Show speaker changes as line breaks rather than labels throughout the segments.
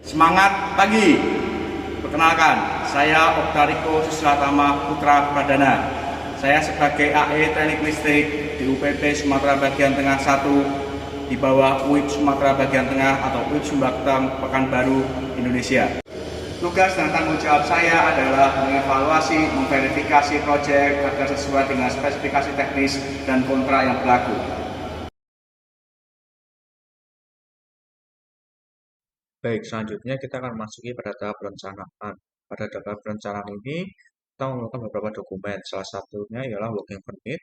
Semangat pagi. Perkenalkan, saya Oktariko Susratama Putra Pradana. Saya sebagai AE Teknik Listrik di UPP Sumatera Bagian Tengah 1 di bawah UIP Sumatera Bagian Tengah atau UIP Sumbaktam Pekanbaru, Indonesia. Tugas dan tanggung jawab saya adalah mengevaluasi, memverifikasi proyek agar sesuai dengan spesifikasi teknis dan kontrak yang berlaku.
Baik, selanjutnya kita akan masuki pada tahap perencanaan. Pada tahap perencanaan ini, kita memerlukan beberapa dokumen. Salah satunya ialah working permit,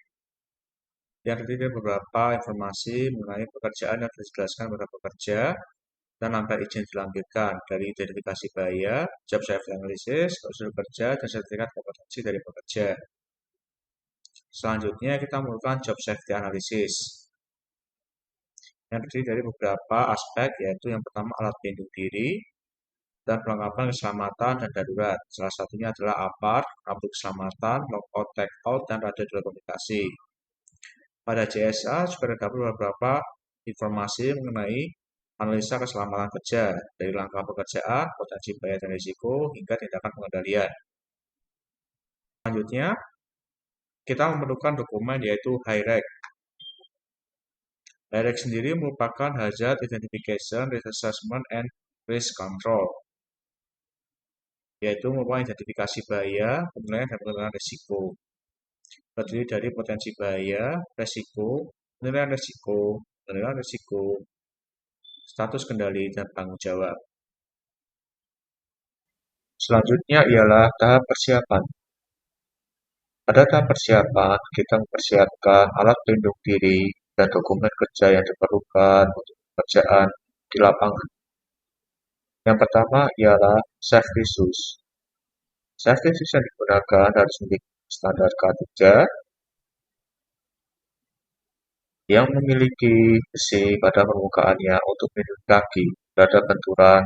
yang terdiri dari beberapa informasi mengenai pekerjaan yang harus dijelaskan pada pekerja, dan lampiran izin dilampirkan dari identifikasi bahaya, job safety analysis, prosedur kerja, dan sertifikat kompetensi dari pekerja. Selanjutnya, kita memerlukan job safety analysis, yang terdiri dari beberapa aspek, yaitu yang pertama alat pelindung diri, dan perlengkapan keselamatan dan darurat. Salah satunya adalah APAR, lampu keselamatan, lockout, tagout, dan radio telekomunikasi. Pada JSA juga terdapat beberapa informasi mengenai analisa keselamatan kerja, dari langkah pekerjaan, potensi bahaya dan risiko, hingga tindakan pengendalian. Selanjutnya, kita memerlukan dokumen yaitu HIREC. HIREC sendiri merupakan Hazard Identification, Risk Assessment, and Risk Control, yaitu merupakan identifikasi bahaya, penilaian dan pengendalian risiko. Terdiri dari potensi bahaya, risiko, penilaian risiko, status kendali, dan tanggung jawab. Selanjutnya ialah tahap persiapan. Pada tahap persiapan, kita mempersiapkan alat pelindung diri dan dokumen kerja yang diperlukan untuk pekerjaan di lapangan. Yang pertama ialah safety shoes. Safety shoes yang digunakan harus memiliki standar K3 yang memiliki besi pada permukaannya untuk melindungi kaki terhadap benturan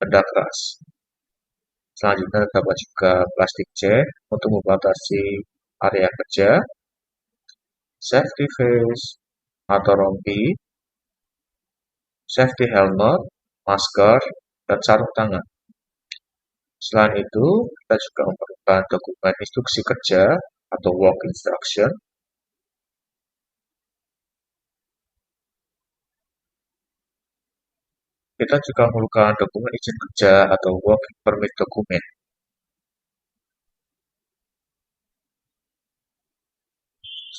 benda keras. Selanjutnya terdapat juga plastik chain untuk membatasi area kerja, safety vest atau rompi, safety helmet, masker, dan sarung tangan. Selain itu, kita juga memerlukan dokumen instruksi kerja atau work instruction, kita juga memerlukan dokumen izin kerja atau work permit dokumen.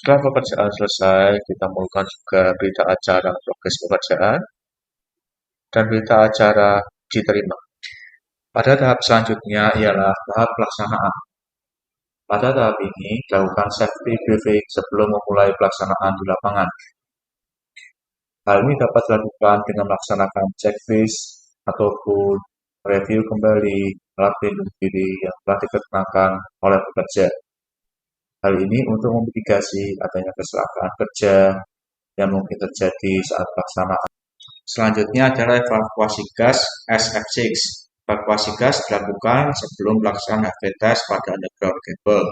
Setelah pekerjaan selesai, kita memerlukan juga berita acara progres pekerjaan dan berita acara diterima. Pada tahap selanjutnya ialah tahap pelaksanaan. Pada tahap ini, dilakukan safety briefing sebelum memulai pelaksanaan di lapangan. Hal ini dapat dilakukan dengan melaksanakan checklist ataupun review kembali alat pelindung diri yang telah dikenakan oleh pekerja. Hal ini untuk memitigasi adanya kecelakaan kerja yang mungkin terjadi saat pelaksanaan. Selanjutnya adalah evakuasi gas SF6. Evakuasi gas dilakukan sebelum pelaksanaan HV test pada underground cable.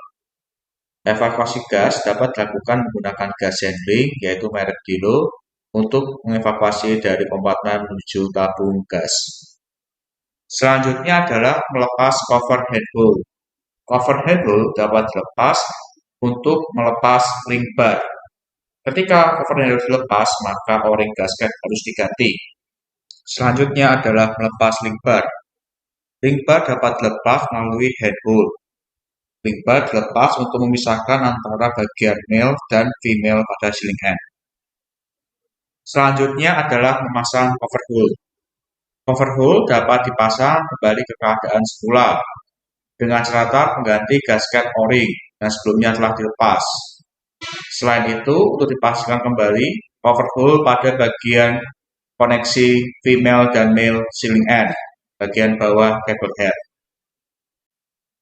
Evakuasi gas dapat dilakukan menggunakan gas handling, yaitu merek Dilo, untuk mengevakuasi dari kompartemen menuju tabung gas. Selanjutnya adalah melepas cover handle. Cover handle dapat dilepas untuk melepas link bar. Ketika cover handle dilepas, maka o-ring gasket harus diganti. Selanjutnya adalah melepas link bar. Link bar dapat dilepas melalui handle. Link bar dilepas untuk memisahkan antara bagian male dan female pada sealing end. Selanjutnya adalah memasang cover hole. Cover hole dapat dipasang kembali ke keadaan semula dengan catatan mengganti gasket o-ring yang sebelumnya telah dilepas. Selain itu, untuk dipasangkan kembali cover hole pada bagian koneksi female dan male sealing end, bagian bawah cable head.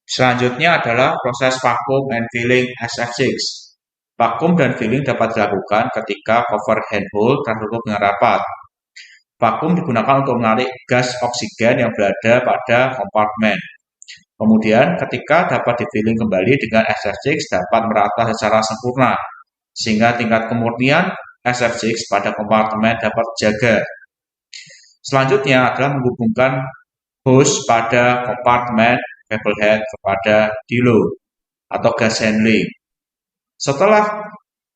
Selanjutnya adalah proses vacuum and filling SF6. Vakum dan filling dapat dilakukan ketika cover handle tertutup dengan rapat. Vakum digunakan untuk menarik gas oksigen yang berada pada kompartemen. Kemudian, ketika dapat di-filling kembali dengan SF6 dapat merata secara sempurna, sehingga tingkat kemurnian SF6 pada kompartemen dapat terjaga. Selanjutnya adalah menghubungkan hose pada kompartemen, cable head kepada dilo atau gas handling. Setelah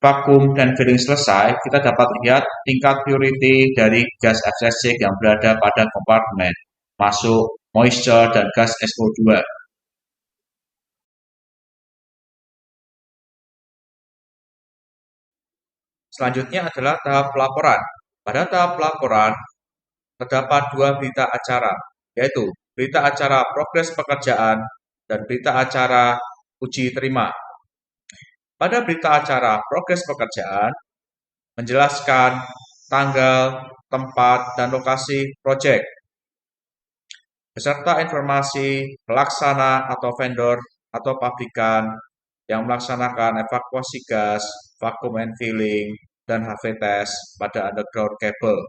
vakum dan filling selesai, kita dapat lihat tingkat purity dari gas FCC yang berada pada kompartemen, masuk moisture dan gas SO2. Selanjutnya adalah tahap pelaporan. Pada tahap pelaporan, terdapat dua berita acara, yaitu berita acara progres pekerjaan dan berita acara uji terima. Pada berita acara progres pekerjaan, menjelaskan tanggal, tempat, dan lokasi proyek, beserta informasi pelaksana atau vendor atau pabrikan yang melaksanakan evakuasi gas, vacuum and filling, dan HV test pada underground cable.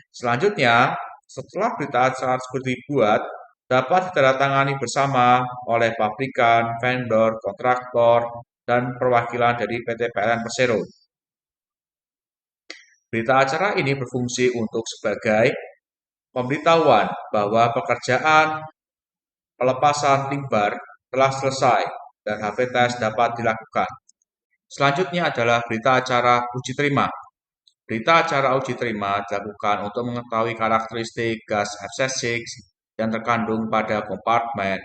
Selanjutnya, setelah berita acara tersebut dibuat, dapat ditandatangani bersama oleh pabrikan, vendor, kontraktor, dan perwakilan dari PT PLN Persero. Berita acara ini berfungsi untuk sebagai pemberitahuan bahwa pekerjaan pelepasan timbar telah selesai dan HV test dapat dilakukan. Selanjutnya adalah berita acara uji terima. Berita acara uji terima dilakukan untuk mengetahui karakteristik gas FC6 yang terkandung pada kompartemen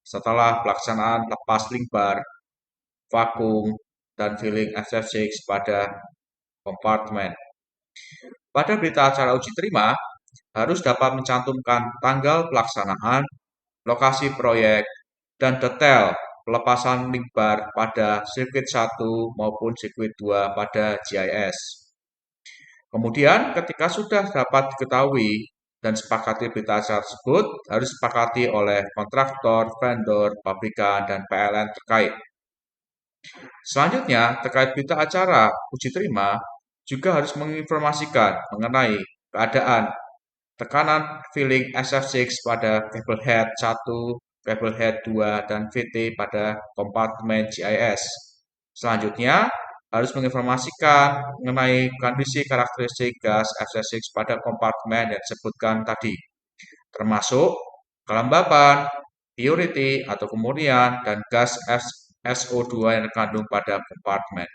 setelah pelaksanaan lepas limbar, vakum, dan filling FC6 pada kompartemen. Pada berita acara uji terima, harus dapat mencantumkan tanggal pelaksanaan, lokasi proyek, dan detail pelepasan limbar pada sirkuit 1 maupun sirkuit 2 pada GIS. Kemudian ketika sudah dapat diketahui dan sepakati berita acara tersebut, harus disepakati oleh kontraktor, vendor, pabrikan, dan PLN terkait. Selanjutnya, terkait berita acara uji terima, juga harus menginformasikan mengenai keadaan tekanan filling SF6 pada cable head 1, cable head 2, dan VT pada kompartemen GIS. Selanjutnya, harus menginformasikan mengenai kondisi karakteristik gas FC6 pada kompartemen yang disebutkan tadi, termasuk kelembapan, purity atau kemurnian, dan gas SO2 yang terkandung pada kompartemen.